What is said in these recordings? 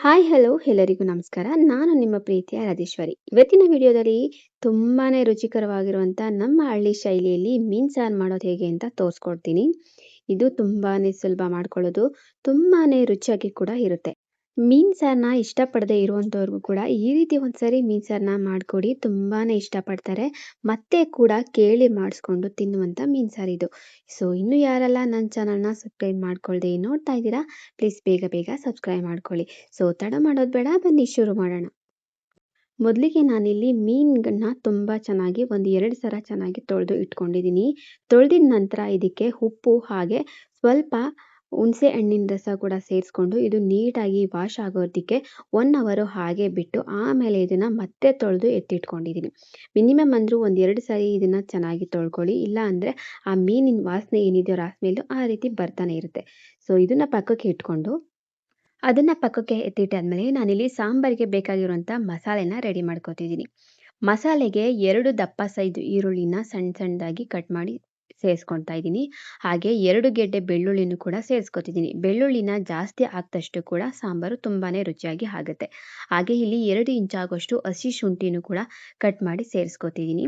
Hi hello ಎಲ್ಲರಿಗೂ ನಮಸ್ಕಾರ. ನಾನು ನಿಮ್ಮ ಪ್ರೀತಿಯ ರಾಜೇಶ್ವರಿ. ಇವತ್ತಿನ ವಿಡಿಯೋದಲ್ಲಿ ತುಂಬಾನೇ ರುಚಿಕರವಾಗಿರುವಂಥ ನಮ್ಮ ಹಳ್ಳಿ ಶೈಲಿಯಲ್ಲಿ ಮೀನು ಸಾರು ಮಾಡೋದು ಹೇಗೆ ಅಂತ ತೋರಿಸ್ಕೊಡ್ತೀನಿ. ಇದು ತುಂಬಾನೇ ಸುಲಭ ಮಾಡ್ಕೊಳ್ಳೋದು, ತುಂಬಾನೇ ರುಚಿಯಾಗಿ ಕೂಡ ಇರುತ್ತೆ. ಮೀನು ಸಾರನ್ನ ಇಷ್ಟಪಡದೆ ಇರುವಂಥವ್ರಿಗೂ ಕೂಡ ಈ ರೀತಿ ಒಂದ್ಸರಿ ಮೀನು ಸಾರನ್ನ ಮಾಡಿಕೊಡಿ, ತುಂಬಾನೇ ಇಷ್ಟಪಡ್ತಾರೆ. ಮತ್ತೆ ಕೂಡ ಕೇಳಿ ಮಾಡಿಸ್ಕೊಂಡು ತಿನ್ನುವಂಥ ಮೀನು ಸಾರಿದು. ಸೊ ಇನ್ನೂ ಯಾರೆಲ್ಲ ನನ್ನ ಚಾನಲ್ನ ಸಬ್ಸ್ಕ್ರೈಬ್ ಮಾಡ್ಕೊಳ್ದೆ ನೋಡ್ತಾ ಇದ್ದೀರಾ, ಪ್ಲೀಸ್ ಬೇಗ ಬೇಗ ಸಬ್ಸ್ಕ್ರೈಬ್ ಮಾಡ್ಕೊಳ್ಳಿ. ಸೊ ತಡ ಮಾಡೋದು ಬೇಡ, ಬನ್ನಿ ಶುರು ಮಾಡೋಣ. ಮೊದಲಿಗೆ ನಾನಿಲ್ಲಿ ಮೀನನ್ನ ತುಂಬ ಚೆನ್ನಾಗಿ ಒಂದು 2 ಸಲ ಚೆನ್ನಾಗಿ ತೊಳೆದು ಇಟ್ಕೊಂಡಿದ್ದೀನಿ. ತೊಳೆದಿದ ನಂತರ ಇದಕ್ಕೆ ಉಪ್ಪು ಹಾಗೆ ಸ್ವಲ್ಪ ಹುಣಸೆ ಹಣ್ಣಿನ ರಸ ಕೂಡ ಸೇರಿಸ್ಕೊಂಡು ಇದು ನೀಟಾಗಿ ವಾಶ್ ಆಗೋದಕ್ಕೆ 1 ಅವರ್ ಹಾಗೆ ಬಿಟ್ಟು ಆಮೇಲೆ ಇದನ್ನ ಮತ್ತೆ ತೊಳೆದು ಎತ್ತಿಟ್ಕೊಂಡಿದ್ದೀನಿ. ಮಿನಿಮಮ್ ಅಂದರೂ ಒಂದು 2 ಸಾರಿ ಇದನ್ನ ಚೆನ್ನಾಗಿ ತೊಳ್ಕೊಳ್ಳಿ. ಇಲ್ಲ ಅಂದರೆ ಆ ಮೀನಿನ ವಾಸನೆ ಏನಿದೆಯೋ ರಾಸ್ ಸ್ಮೆಲ್ಲು ಆ ರೀತಿ ಬರ್ತಾನೆ ಇರುತ್ತೆ. ಸೊ ಇದನ್ನ ಪಕ್ಕಕ್ಕೆ ಇಟ್ಕೊಂಡು ಅದನ್ನ ಪಕ್ಕಕ್ಕೆ ಎತ್ತಿಟ್ಟಾದ್ಮೇಲೆ ನಾನಿಲ್ಲಿ ಸಾಂಬಾರಿಗೆ ಬೇಕಾಗಿರುವಂಥ ಮಸಾಲೆನ ರೆಡಿ ಮಾಡ್ಕೊತಿದ್ದೀನಿ. ಮಸಾಲೆಗೆ 2 ದಪ್ಪ ಸೈಜ್ ಈರುಳ್ಳಿನ ಸಣ್ಣ ಸಣ್ಣದಾಗಿ ಕಟ್ ಮಾಡಿ ಸೇರಿಸ್ಕೊತಾ ಇದ್ದೀನಿ. ಹಾಗೆ 2 ಗೆಡ್ಡೆ ಬೆಳ್ಳುಳ್ಳಿನೂ ಕೂಡ ಸೇರಿಸ್ಕೊತಿದ್ದೀನಿ. ಬೆಳ್ಳುಳ್ಳಿನ ಜಾಸ್ತಿ ಹಾಕಿದಷ್ಟು ಕೂಡ ಸಾಂಬಾರು ತುಂಬಾನೇ ರುಚಿಯಾಗಿ ಆಗುತ್ತೆ. ಹಾಗೆ ಇಲ್ಲಿ 2 ಇಂಚ್ ಆಗುವಷ್ಟು ಹಸಿ ಶುಂಠಿನೂ ಕೂಡ ಕಟ್ ಮಾಡಿ ಸೇರಿಸ್ಕೊತಿದ್ದೀನಿ.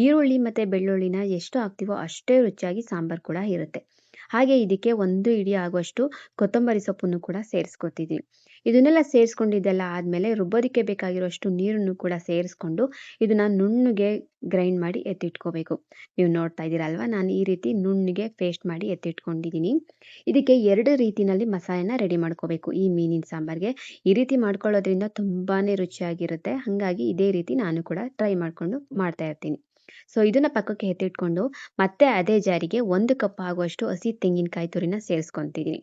ಈರುಳ್ಳಿ ಮತ್ತು ಬೆಳ್ಳುಳ್ಳಿನ ಎಷ್ಟು ಹಾಕ್ತೀವೋ ಅಷ್ಟೇ ರುಚಿಯಾಗಿ ಸಾಂಬಾರು ಕೂಡ ಇರುತ್ತೆ. ಹಾಗೆ ಇದಕ್ಕೆ 1 ಹಿಡಿ ಆಗುವಷ್ಟು ಕೊತ್ತಂಬರಿ ಸೊಪ್ಪನ್ನು ಕೂಡ ಸೇರಿಸ್ಕೊತಿದ್ದೀನಿ. ಇದನ್ನೆಲ್ಲ ಸೇರಿಸ್ಕೊಂಡಿದ್ದೆಲ್ಲ ಆದಮೇಲೆ ರುಬ್ಬೋದಕ್ಕೆ ಬೇಕಾಗಿರುವಷ್ಟು ನೀರನ್ನು ಕೂಡ ಸೇರಿಸ್ಕೊಂಡು ಇದನ್ನ ನುಣ್ಣಗೆ ಗ್ರೈಂಡ್ ಮಾಡಿ ಎತ್ತಿಟ್ಕೋಬೇಕು. ನೀವು ನೋಡ್ತಾ ಇದ್ದೀರಲ್ವಾ, ನಾನು ಈ ರೀತಿ ನುಣ್ಣಗೆ ಪೇಸ್ಟ್ ಮಾಡಿ ಎತ್ತಿಟ್ಕೊಂಡಿದ್ದೀನಿ. ಇದಕ್ಕೆ 2 ರೀತಿನಲ್ಲಿ ಮಸಾಲೆನ ರೆಡಿ ಮಾಡ್ಕೋಬೇಕು ಈ ಮೀನಿನ ಸಾಂಬಾರಿಗೆ. ಈ ರೀತಿ ಮಾಡ್ಕೊಳ್ಳೋದ್ರಿಂದ ತುಂಬಾನೇ ರುಚಿಯಾಗಿರುತ್ತೆ. ಹಾಗಾಗಿ ಇದೇ ರೀತಿ ನಾನು ಕೂಡ ಟ್ರೈ ಮಾಡಿಕೊಂಡು ಮಾಡ್ತಾ ಇರ್ತೀನಿ. ಸೊ ಇದನ್ನ ಪಕ್ಕಕ್ಕೆ ಎತ್ತಿಟ್ಕೊಂಡು ಮತ್ತೆ ಅದೇ ಜಾರಿಗೆ 1 ಕಪ್ ಆಗುವಷ್ಟು ಹಸಿ ತೆಂಗಿನಕಾಯಿ ತುರಿನ ಸೇರಿಸ್ಕೊತಿದ್ದೀನಿ.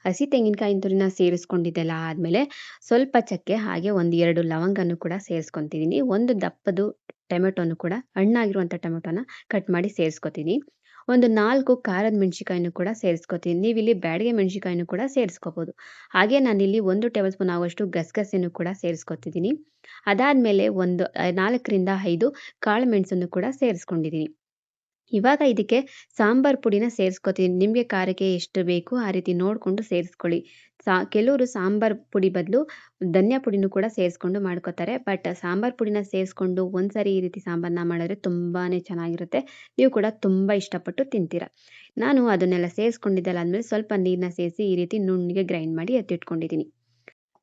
ಹಸಿ ತೆಂಗಿನಕಾಯಿ ತುರಿನ ಸೇರಿಸ್ಕೊಂಡಿದ್ದೆಲ್ಲ ಆದಮೇಲೆ ಸ್ವಲ್ಪ ಚಕ್ಕೆ ಹಾಗೆ 1-2 ಲವಂಗನೂ ಕೂಡ ಸೇರಿಸ್ಕೊತಿದ್ದೀನಿ. 1 ದಪ್ಪದು ಟೊಮೆಟೊನು ಕೂಡ ಹಣ್ಣಾಗಿರುವಂಥ ಟೊಮೆಟೊನ ಕಟ್ ಮಾಡಿ ಸೇರಿಸ್ಕೊತೀನಿ. ಒಂದು 4 ಖಾರದ ಮೆಣಸಿಕಾಯಿನೂ ಕೂಡ ಸೇರಿಸ್ಕೊತೀನಿ. ನೀವಿಲ್ಲಿ ಬ್ಯಾಡಗೆ ಮೆಣಸಿಕಾಯಿನೂ ಕೂಡ ಸೇರಿಸ್ಕೋಬೋದು. ಹಾಗೆ ನಾನಿಲ್ಲಿ 1 ಟೇಬಲ್ ಸ್ಪೂನ್ ಆಗುವಷ್ಟು ಗಸಗಸೆನೂ ಕೂಡ ಸೇರಿಸ್ಕೊತಿದ್ದೀನಿ. ಅದಾದಮೇಲೆ ಒಂದು 4ರಿಂದ 5 ಕಾಳು ಮೆಣಸನ್ನು ಕೂಡ ಸೇರಿಸ್ಕೊಂಡಿದ್ದೀನಿ. ಇವಾಗ ಇದಕ್ಕೆ ಸಾಂಬಾರು ಪುಡಿನ ಸೇರಿಸ್ಕೊತೀನಿ. ನಿಮಗೆ ಖಾರಕ್ಕೆ ಎಷ್ಟು ಬೇಕು ಆ ರೀತಿ ನೋಡಿಕೊಂಡು ಸೇರಿಸ್ಕೊಳ್ಳಿ. ಕೆಲವರು ಸಾಂಬಾರು ಪುಡಿ ಬದಲು ಧನಿಯಾ ಪುಡಿನೂ ಕೂಡ ಸೇರಿಸ್ಕೊಂಡು ಮಾಡ್ಕೋತಾರೆ. ಬಟ್ ಸಾಂಬಾರು ಪುಡಿನ ಸೇರಿಸ್ಕೊಂಡು ಒಂದ್ಸರಿ ಈ ರೀತಿ ಸಾಂಬಾರನ್ನ ಮಾಡಿದ್ರೆ ತುಂಬಾನೇ ಚೆನ್ನಾಗಿರುತ್ತೆ. ನೀವು ಕೂಡ ತುಂಬ ಇಷ್ಟಪಟ್ಟು ತಿಂತೀರಾ. ನಾನು ಅದನ್ನೆಲ್ಲ ಸೇರಿಸ್ಕೊಂಡಿದ್ದೆಲ್ಲ ಆದಮೇಲೆ ಸ್ವಲ್ಪ ನೀರನ್ನ ಸೇರಿಸಿ ಈ ರೀತಿ ನುಣ್ಣಗೆ ಗ್ರೈಂಡ್ ಮಾಡಿ ಎತ್ತಿಟ್ಕೊಂಡಿದ್ದೀನಿ.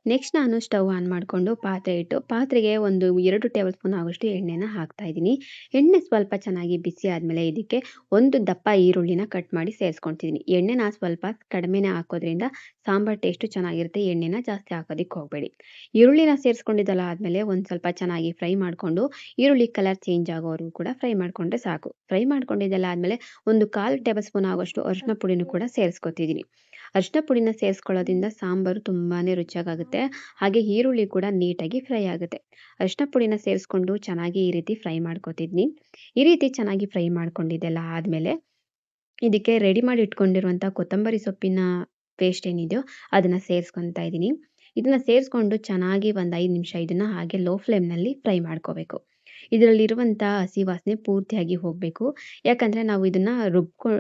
ನೆಕ್ಸ್ಟ್ ನಾನು ಸ್ಟವ್ ಆನ್ ಮಾಡಿಕೊಂಡು ಪಾತ್ರೆ ಇಟ್ಟು ಪಾತ್ರೆಗೆ ಒಂದು 2 ಟೇಬಲ್ ಸ್ಪೂನ್ ಆಗುವಷ್ಟು ಎಣ್ಣೆನ ಹಾಕ್ತಾ ಇದ್ದೀನಿ. ಎಣ್ಣೆ ಸ್ವಲ್ಪ ಚೆನ್ನಾಗಿ ಬಿಸಿ ಆದಮೇಲೆ ಇದಕ್ಕೆ 1 ದಪ್ಪ ಈರುಳ್ಳಿನ ಕಟ್ ಮಾಡಿ ಸೇರಿಸ್ಕೊತಿದ್ದೀನಿ. ಎಣ್ಣೆನ ಸ್ವಲ್ಪ ಕಡಿಮೆನೇ ಹಾಕೋದ್ರಿಂದ ಸಾಂಬಾರು ಟೇಸ್ಟು ಚೆನ್ನಾಗಿರುತ್ತೆ. ಎಣ್ಣೆನ ಜಾಸ್ತಿ ಹಾಕೋದಕ್ಕೆ ಹೋಗಬೇಡಿ. ಈರುಳ್ಳಿನ ಸೇರಿಸ್ಕೊಂಡಿದ್ದೆಲ್ಲ ಆದಮೇಲೆ ಒಂದು ಸ್ವಲ್ಪ ಚೆನ್ನಾಗಿ ಫ್ರೈ ಮಾಡಿಕೊಂಡು ಈರುಳ್ಳಿ ಕಲರ್ ಚೇಂಜ್ ಆಗೋವರೆಗೂ ಕೂಡ ಫ್ರೈ ಮಾಡಿಕೊಂಡ್ರೆ ಸಾಕು. ಫ್ರೈ ಮಾಡ್ಕೊಂಡಿದ್ದೆಲ್ಲ ಆದಮೇಲೆ 1/4 ಟೇಬಲ್ ಸ್ಪೂನ್ ಆಗುವಷ್ಟು ಅರಿಶಿನ ಪುಡಿನೂ ಕೂಡ ಸೇರಿಸ್ಕೊತಿದ್ದೀನಿ. ಅರಿಶಿನ ಪುಡಿನ ಸೇರಿಸ್ಕೊಳ್ಳೋದ್ರಿಂದ ಸಾಂಬಾರು ತುಂಬಾನೇ ರುಚಿಯಾಗುತ್ತೆ. ಹಾಗೆ ಈರುಳ್ಳಿ ಕೂಡ ನೀಟಾಗಿ ಫ್ರೈ ಆಗುತ್ತೆ. ಅರಿಶಿನ ಪುಡಿನ ಸೇರಿಸ್ಕೊಂಡು ಚೆನ್ನಾಗಿ ಈ ರೀತಿ ಫ್ರೈ ಮಾಡ್ಕೊತಿದ್ದೀನಿ. ಈ ರೀತಿ ಚೆನ್ನಾಗಿ ಫ್ರೈ ಮಾಡ್ಕೊಂಡಿದ್ದೆಲ್ಲ ಆದಮೇಲೆ ಇದಕ್ಕೆ ರೆಡಿ ಮಾಡಿ ಇಟ್ಕೊಂಡಿರುವಂಥ ಕೊತ್ತಂಬರಿ ಸೊಪ್ಪಿನ ಪೇಸ್ಟ್ ಏನಿದೆಯೋ ಅದನ್ನು ಸೇರಿಸ್ಕೊತಾ ಇದ್ದೀನಿ. ಇದನ್ನು ಸೇರಿಸ್ಕೊಂಡು ಚೆನ್ನಾಗಿ ಒಂದು 5 ನಿಮಿಷ ಇದನ್ನು ಹಾಗೆ ಲೋ ಫ್ಲೇಮ್ನಲ್ಲಿ ಫ್ರೈ ಮಾಡ್ಕೋಬೇಕು. ಇದರಲ್ಲಿರುವಂಥ ಹಸಿ ವಾಸನೆ ಪೂರ್ತಿಯಾಗಿ ಹೋಗಬೇಕು. ಯಾಕಂದರೆ ನಾವು ಇದನ್ನು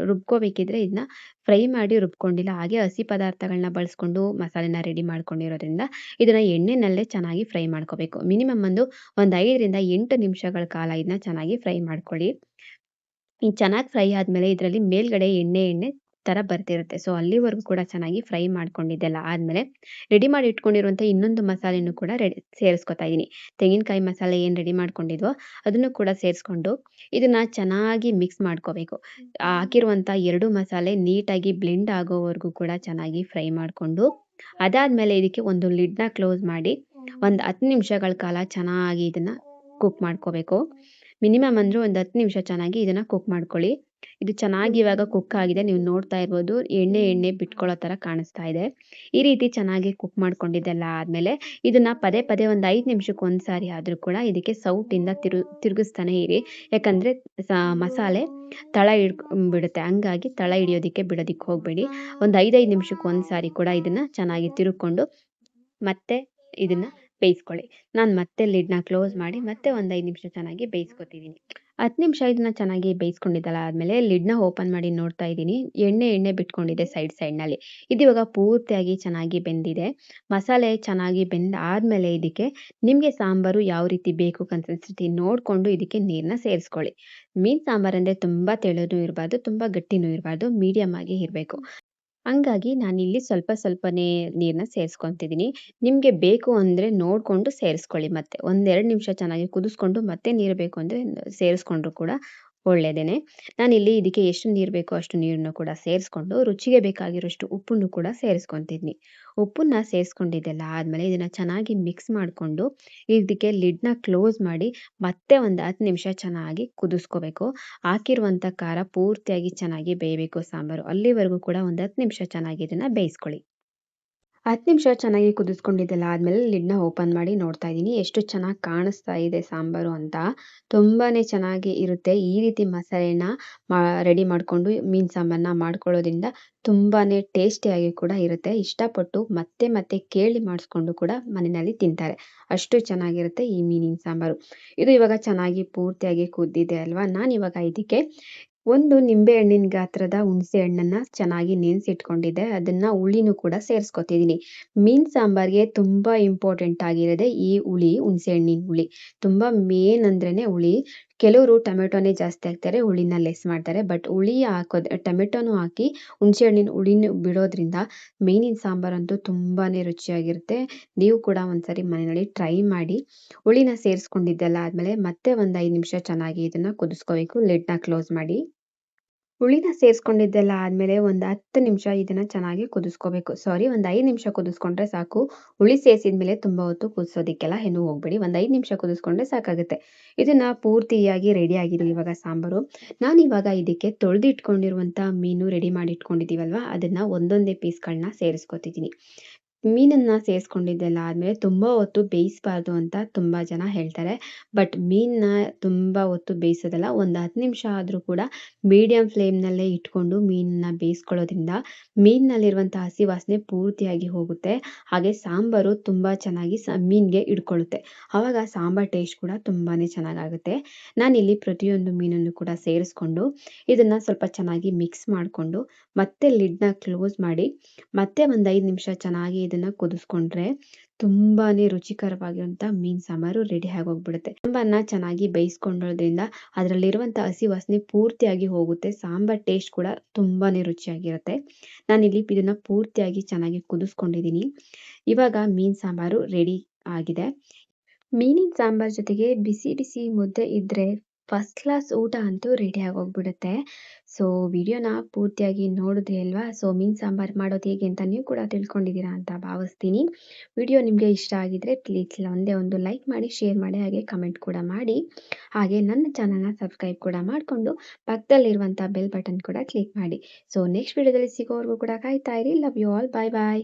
ರುಬ್ಕೋಬೇಕಿದ್ರೆ ಇದನ್ನ ಫ್ರೈ ಮಾಡಿ ರುಬ್ಕೊಂಡಿಲ್ಲ. ಹಾಗೆ ಹಸಿ ಪದಾರ್ಥಗಳನ್ನ ಬಳಸ್ಕೊಂಡು ಮಸಾಲೆನ ರೆಡಿ ಮಾಡ್ಕೊಂಡಿರೋದ್ರಿಂದ ಇದನ್ನು ಎಣ್ಣೆನಲ್ಲೇ ಚೆನ್ನಾಗಿ ಫ್ರೈ ಮಾಡ್ಕೋಬೇಕು. ಮಿನಿಮಮ್ ಒಂದು 5ರಿಂದ 8 ನಿಮಿಷಗಳ ಕಾಲ ಇದನ್ನ ಚೆನ್ನಾಗಿ ಫ್ರೈ ಮಾಡ್ಕೊಳ್ಳಿ. ಈ ಚೆನ್ನಾಗಿ ಫ್ರೈ ಆದಮೇಲೆ ಇದರಲ್ಲಿ ಮೇಲ್ಗಡೆ ಎಣ್ಣೆ ಥರ ಬರ್ತಿರುತ್ತೆ. ಸೊ ಅಲ್ಲಿವರೆಗೂ ಕೂಡ ಚೆನ್ನಾಗಿ ಫ್ರೈ ಮಾಡ್ಕೊಂಡಿದ್ದೆಲ್ಲ ಆದಮೇಲೆ ರೆಡಿ ಮಾಡಿ ಇಟ್ಕೊಂಡಿರುವಂಥ ಇನ್ನೊಂದು ಮಸಾಲೆನೂ ಕೂಡ ಸೇರಿಸ್ಕೊತಾ ಇದ್ದೀನಿ. ತೆಂಗಿನಕಾಯಿ ಮಸಾಲೆ ಏನು ರೆಡಿ ಮಾಡ್ಕೊಂಡಿದ್ವೋ ಅದನ್ನು ಕೂಡ ಸೇರಿಸ್ಕೊಂಡು ಇದನ್ನು ಚೆನ್ನಾಗಿ ಮಿಕ್ಸ್ ಮಾಡ್ಕೋಬೇಕು. ಹಾಕಿರುವಂಥ 2 ಮಸಾಲೆ ನೀಟಾಗಿ ಬ್ಲೆಂಡ್ ಆಗೋವರೆಗೂ ಕೂಡ ಚೆನ್ನಾಗಿ ಫ್ರೈ ಮಾಡಿಕೊಂಡು ಅದಾದಮೇಲೆ ಇದಕ್ಕೆ ಒಂದು ಲಿಡ್ನ ಕ್ಲೋಸ್ ಮಾಡಿ ಒಂದು 10 ನಿಮಿಷಗಳ ಕಾಲ ಚೆನ್ನಾಗಿ ಇದನ್ನು ಕುಕ್ ಮಾಡ್ಕೋಬೇಕು. ಮಿನಿಮಮ್ ಅಂದರೂ ಒಂದು 10 ನಿಮಿಷ ಚೆನ್ನಾಗಿ ಇದನ್ನು ಕುಕ್ ಮಾಡ್ಕೊಳ್ಳಿ. ಇದು ಚೆನ್ನಾಗಿ ಇವಾಗ ಕುಕ್ ಆಗಿದೆ. ನೀವು ನೋಡ್ತಾ ಇರ್ಬೋದು ಎಣ್ಣೆ ಬಿಟ್ಕೊಳ್ಳೋ ಥರ ಕಾಣಿಸ್ತಾ ಇದೆ. ಈ ರೀತಿ ಚೆನ್ನಾಗಿ ಕುಕ್ ಮಾಡ್ಕೊಂಡಿದ್ದೆಲ್ಲ ಆದಮೇಲೆ ಇದನ್ನು ಪದೇ ಪದೇ ಒಂದು 5 ನಿಮಿಷಕ್ಕೆ ಒಂದು ಸಾರಿ ಆದರೂ ಕೂಡ ಇದಕ್ಕೆ ಸೌಟಿಂದ ತಿರುಗಿಸ್ತಾನೆ ಇರಿ. ಯಾಕಂದರೆ ಮಸಾಲೆ ತಳ ಹಿಡ್ಕೊಂಡ್ಬಿಡುತ್ತೆ. ಹಂಗಾಗಿ ತಳ ಹಿಡಿಯೋದಕ್ಕೆ ಬಿಡೋದಕ್ಕೆ ಹೋಗಬೇಡಿ. ಒಂದು 5 ನಿಮಿಷಕ್ಕೆ ಒಂದು ಸಾರಿ ಕೂಡ ಇದನ್ನು ಚೆನ್ನಾಗಿ ತಿರುಗ್ಕೊಂಡು ಮತ್ತೆ ಇದನ್ನು ಬೇಯಿಸ್ಕೊಳ್ಳಿ. ನಾನು ಮತ್ತೆ ಲಿಡ್ನ ಕ್ಲೋಸ್ ಮಾಡಿ ಮತ್ತೆ ಒಂದು 5 ನಿಮಿಷ ಚೆನ್ನಾಗಿ ಬೇಯಿಸ್ಕೊತಿದ್ದೀನಿ. 10 ನಿಮಿಷ ಇದನ್ನ ಚೆನ್ನಾಗಿ ಬೇಯಿಸ್ಕೊಂಡಿದ್ದಲ್ಲ ಆದ್ಮೇಲೆ ಲಿಡ್‌ನ ಓಪನ್ ಮಾಡಿ ನೋಡ್ತಾ ಇದ್ದೀನಿ. ಎಣ್ಣೆ ಬಿಟ್ಕೊಂಡಿದೆ ಸೈಡ್‌ನಲ್ಲಿ. ಇದು ಇವಾಗ ಪೂರ್ತಿಯಾಗಿ ಚೆನ್ನಾಗಿ ಬೆಂದಿದೆ. ಮಸಾಲೆ ಚೆನ್ನಾಗಿ ಬೆಂದಾದ್ಮೇಲೆ ಇದಕ್ಕೆ ನಿಮ್ಗೆ ಸಾಂಬಾರು ಯಾವ ರೀತಿ ಬೇಕು ಕನ್ಸಿಸ್ಟೆನ್ಸಿ ನೋಡ್ಕೊಂಡು ಇದಕ್ಕೆ ನೀರನ್ನ ಸೇರಿಸ್ಕೊಳ್ಳಿ. ಮೀನು ಸಾಂಬಾರಂದ್ರೆ ತುಂಬಾ ತೆಳುನೂ ಇರಬಾರ್ದು, ತುಂಬಾ ಗಟ್ಟಿನೂ ಇರಬಾರ್ದು, ಮೀಡಿಯಮ್ ಆಗಿ ಇರಬೇಕು. ಹಂಗಾಗಿ ನಾನಿಲ್ಲಿ ಸ್ವಲ್ಪನೇ ನೀರನ್ನ ಸೇರಿಸ್ಕೊಂತಿದ್ದೀನಿ. ನಿಮ್ಗೆ ಬೇಕು ಅಂದ್ರೆ ನೋಡ್ಕೊಂಡು ಸೇರಿಸ್ಕೊಳ್ಳಿ ಮತ್ತೆ. 1-2 ನಿಮಿಷ ಚೆನ್ನಾಗಿ ಕುದಿಸ್ಕೊಂಡು ಮತ್ತೆ ನೀರು ಬೇಕು ಅಂದ್ರೆ ಸೇರಿಸ್ಕೊಂಡ್ರು ಕೂಡ ಒಳ್ಳೆದೇನೆ. ನಾನಿಲ್ಲಿ ಇದಕ್ಕೆ ಎಷ್ಟು ನೀರು ಬೇಕೋ ಅಷ್ಟು ನೀರನ್ನು ಕೂಡ ಸೇರಿಸ್ಕೊಂಡು ರುಚಿಗೆ ಬೇಕಾಗಿರೋಷ್ಟು ಉಪ್ಪನ್ನು ಕೂಡ ಸೇರಿಸ್ಕೊಂತಿದ್ದೀನಿ. ಉಪ್ಪನ್ನ ಸೇರಿಸ್ಕೊಂಡಿದ್ದೆಲ್ಲ ಆದ್ಮೇಲೆ ಇದನ್ನ ಚೆನ್ನಾಗಿ ಮಿಕ್ಸ್ ಮಾಡಿಕೊಂಡು ಇದಕ್ಕೆ ಲಿಡ್‌ನ ಕ್ಲೋಸ್ ಮಾಡಿ ಮತ್ತೆ ಒಂದು 10 ನಿಮಿಷ ಚೆನ್ನಾಗಿ ಕುದಿಸ್ಕೋಬೇಕು. ಹಾಕಿರುವಂಥ ಖಾರ ಪೂರ್ತಿಯಾಗಿ ಚೆನ್ನಾಗಿ ಬೇಯಬೇಕು ಸಾಂಬಾರು. ಅಲ್ಲಿವರೆಗೂ ಕೂಡ ಒಂದು 10 ನಿಮಿಷ ಚೆನ್ನಾಗಿ ಇದನ್ನ ಬೇಯಿಸ್ಕೊಳ್ಳಿ. 10 ನಿಮಿಷ ಚೆನ್ನಾಗಿ ಕುದಿಸ್ಕೊಂಡಿದ್ದೆಲ್ಲ ಆದ್ಮೇಲೆ ಲಿಡ್‌ನ ಓಪನ್ ಮಾಡಿ ನೋಡ್ತಾ ಇದ್ದೀನಿ. ಎಷ್ಟು ಚೆನ್ನಾಗಿ ಕಾಣಿಸ್ತಾ ಇದೆ ಸಾಂಬಾರು ಅಂತ. ತುಂಬಾನೇ ಚೆನ್ನಾಗಿ ಇರುತ್ತೆ. ಈ ರೀತಿ ಮಸಾಲೆನ ರೆಡಿ ಮಾಡ್ಕೊಂಡು ಮೀನು ಸಾಂಬಾರನ್ನ ಮಾಡ್ಕೊಳ್ಳೋದ್ರಿಂದ ತುಂಬಾನೇ ಟೇಸ್ಟಿಯಾಗಿ ಕೂಡ ಇರುತ್ತೆ. ಇಷ್ಟಪಟ್ಟು ಮತ್ತೆ ಕೇಳಿ ಮಾಡಿಸ್ಕೊಂಡು ಕೂಡ ಮನೆಯಲ್ಲಿ ತಿಂತಾರೆ. ಅಷ್ಟು ಚೆನ್ನಾಗಿರುತ್ತೆ ಈ ಮೀನಿನ ಸಾಂಬಾರು. ಇದು ಇವಾಗ ಚೆನ್ನಾಗಿ ಪೂರ್ತಿಯಾಗಿ ಕುದ್ದಿದೆ ಅಲ್ವಾ? ನಾನಿವಾಗ ಇದಕ್ಕೆ ಒಂದು ನಿಂಬೆ ಹಣ್ಣಿನ ಗಾತ್ರದ ಹುಣಸೆ ಹಣ್ಣನ್ನ ಚೆನ್ನಾಗಿ ನೆನೆಸಿಟ್ಕೊಂಡಿದ್ದೆ. ಅದನ್ನ ಹುಳಿನೂ ಕೂಡ ಸೇರಿಸ್ಕೊತಿದ್ದೀನಿ. ಮೀನ್ ಸಾಂಬಾರ್ಗೆ ತುಂಬಾ ಇಂಪಾರ್ಟೆಂಟ್ ಆಗಿರೋದೇ ಈ ಹುಳಿ, ಹುಣಸೆ ಹಣ್ಣಿನ ಹುಳಿ. ತುಂಬಾ ಮೇನ್ ಅಂದ್ರೇನೆ ಹುಳಿ. ಕೆಲವರು ಟೊಮೆಟೊನೇ ಜಾಸ್ತಿ ಹಾಕ್ತಾರೆ, ಹುಳಿನ ಲೆಸ್ ಮಾಡ್ತಾರೆ. ಬಟ್ ಹುಳಿ ಟೊಮೆಟೊನೂ ಹಾಕಿ ಹುಣಸೆ ಹಣ್ಣಿನ ಹುಳಿನ ಬಿಡೋದ್ರಿಂದ ಮೀನಿನ ಸಾಂಬಾರಂತೂ ತುಂಬಾನೇ ರುಚಿಯಾಗಿರುತ್ತೆ. ನೀವು ಕೂಡ ಒಂದ್ಸರಿ ಮನೆಯಲ್ಲಿ ಟ್ರೈ ಮಾಡಿ. ಹುಳಿನ ಸೇರಿಸ್ಕೊಂಡಿದ್ದೆಲ್ಲ ಆದ್ಮೇಲೆ ಮತ್ತೆ ಒಂದು 5 ನಿಮಿಷ ಚೆನ್ನಾಗಿ ಇದನ್ನ ಕುದಿಸ್ಕೋಬೇಕು. ಲಿಡ್‌ನ ಕ್ಲೋಸ್ ಮಾಡಿ. ಹುಳಿನ ಸೇರಿಸ್ಕೊಂಡಿದ್ದೆಲ್ಲ ಆದ್ಮೇಲೆ ಒಂದು 10 ನಿಮಿಷ ಇದನ್ನ ಚೆನ್ನಾಗಿ ಕುದಿಸ್ಕೋಬೇಕು. ಸಾರಿ, ಒಂದು 5 ನಿಮಿಷ ಕುದಿಸ್ಕೊಂಡ್ರೆ ಸಾಕು. ಹುಳಿ ಸೇರಿಸಿದ್ಮೇಲೆ ತುಂಬಾ ಹೊತ್ತು ಕುದಿಸೋದಕ್ಕೆಲ್ಲ ಏನು ಹೋಗ್ಬೇಡಿ. ಒಂದು 5 ನಿಮಿಷ ಕುದಿಸ್ಕೊಂಡ್ರೆ ಸಾಕಾಗುತ್ತೆ. ಇದನ್ನ ಪೂರ್ತಿಯಾಗಿ ರೆಡಿ ಆಗಿದೆ ಇವಾಗ ಸಾಂಬಾರು. ನಾನಿವಾಗ ಇದಕ್ಕೆ ತೊಳೆದಿಟ್ಕೊಂಡಿರುವಂಥ ಮೀನು ರೆಡಿ ಮಾಡಿ ಇಟ್ಕೊಂಡಿದ್ದೀವಲ್ವಾ, ಅದನ್ನ ಒಂದೊಂದೇ ಪೀಸ್‌ಗಳನ್ನ ಸೇರಿಸ್ಕೊತಿದ್ದೀನಿ. ಮೀನನ್ನ ಸೇರಿಸ್ಕೊಂಡಿದ್ದೆಲ್ಲ ಆದ್ಮೇಲೆ ತುಂಬಾ ಹೊತ್ತು ಬೇಯಿಸಬಾರ್ದು ಅಂತ ತುಂಬಾ ಜನ ಹೇಳ್ತಾರೆ. ಬಟ್ ಮೀನನ್ನ ತುಂಬಾ ಹೊತ್ತು ಬೇಯಿಸೋದಲ್ಲ. ಒಂದು 10 ನಿಮಿಷ ಆದ್ರೂ ಕೂಡ ಮೀಡಿಯಂ ಫ್ಲೇಮ್‌ನಲ್ಲೇ ಇಟ್ಕೊಂಡು ಮೀನನ್ನ ಬೇಯಿಸ್ಕೊಳ್ಳೋದ್ರಿಂದ ಮೀನಿನಲ್ಲಿರುವಂಥ ಹಸಿ ವಾಸನೆ ಪೂರ್ತಿಯಾಗಿ ಹೋಗುತ್ತೆ. ಹಾಗೆ ಸಾಂಬಾರು ತುಂಬಾ ಚೆನ್ನಾಗಿ ಮೀನಿಗೆ ಹಿಡ್ಕೊಳ್ಳುತ್ತೆ. ಆವಾಗ ಸಾಂಬಾರ್ ಟೇಸ್ಟ್ ಕೂಡ ತುಂಬಾನೇ ಚೆನ್ನಾಗಾಗುತ್ತೆ. ನಾನಿಲ್ಲಿ ಪ್ರತಿಯೊಂದು ಮೀನನ್ನು ಕೂಡ ಸೇರಿಸ್ಕೊಂಡು ಇದನ್ನ ಸ್ವಲ್ಪ ಚೆನ್ನಾಗಿ ಮಿಕ್ಸ್ ಮಾಡಿಕೊಂಡು ಮತ್ತೆ ಲಿಡ್‌ನ ಕ್ಲೋಸ್ ಮಾಡಿ ಮತ್ತೆ ಒಂದು 5 ನಿಮಿಷ ಚೆನ್ನಾಗಿ ಇದನ್ನ ಕುದಿಸ್ಕೊಂಡ್ರೆ ತುಂಬಾನೇ ರುಚಿಕರವಾಗಿರುವಂಥ ಮೀನು ಸಾಂಬಾರು ರೆಡಿ ಆಗೋಗ್ಬಿಡುತ್ತೆ. ಸಾಂಬಾರನ್ನ ಚೆನ್ನಾಗಿ ಬೇಯಿಸ್ಕೊಳ್ಳೋದ್ರಿಂದ ಅದರಲ್ಲಿರುವಂಥ ಹಸಿ ವಾಸನೆ ಪೂರ್ತಿಯಾಗಿ ಹೋಗುತ್ತೆ. ಸಾಂಬಾರ್ ಟೇಸ್ಟ್ ಕೂಡ ತುಂಬಾನೇ ರುಚಿಯಾಗಿರುತ್ತೆ. ನಾನಿಲ್ಲಿ ಇದನ್ನ ಪೂರ್ತಿಯಾಗಿ ಚೆನ್ನಾಗಿ ಕುದಿಸ್ಕೊಂಡಿದ್ದೀನಿ. ಇವಾಗ ಮೀನು ಸಾಂಬಾರು ರೆಡಿ ಆಗಿದೆ. ಮೀನಿನ ಸಾಂಬಾರ್ ಜೊತೆಗೆ ಬಿಸಿ ಮುದ್ದೆ ಇದ್ರೆ ಫಸ್ಟ್ ಕ್ಲಾಸ್ ಊಟ ಅಂತೂ ರೆಡಿ ಆಗೋಗ್ಬಿಡುತ್ತೆ. ಸೊ ವಿಡಿಯೋನ ಪೂರ್ತಿಯಾಗಿ ನೋಡಿದ್ರಿ ಅಲ್ವಾ? ಸೊ ಮೀನು ಸಾಂಬಾರ್ ಮಾಡೋದು ಹೇಗೆ ಅಂತ ನೀವು ಕೂಡ ತಿಳ್ಕೊಂಡಿದ್ದೀರಾ ಅಂತ ಭಾವಿಸ್ತೀನಿ. ವಿಡಿಯೋ ನಿಮಗೆ ಇಷ್ಟ ಆಗಿದ್ರೆ ಪ್ಲೀಸ್ ಒಂದೇ ಒಂದು ಲೈಕ್ ಮಾಡಿ, ಶೇರ್ ಮಾಡಿ, ಹಾಗೆ ಕಮೆಂಟ್ ಕೂಡ ಮಾಡಿ. ಹಾಗೆ ನನ್ನ ಚಾನಲ್‌ನ ಸಬ್ಸ್ಕ್ರೈಬ್ ಕೂಡ ಮಾಡಿಕೊಂಡು ಪಕ್ಕದಲ್ಲಿರುವಂಥ ಬೆಲ್ ಬಟನ್ ಕೂಡ ಕ್ಲಿಕ್ ಮಾಡಿ. ಸೊ ನೆಕ್ಸ್ಟ್ ವಿಡಿಯೋದಲ್ಲಿ ಸಿಗೋವರೆಗೂ ಕೂಡ ಕಾಯ್ತಾ ಇರಿ. Love you all. Bye bye.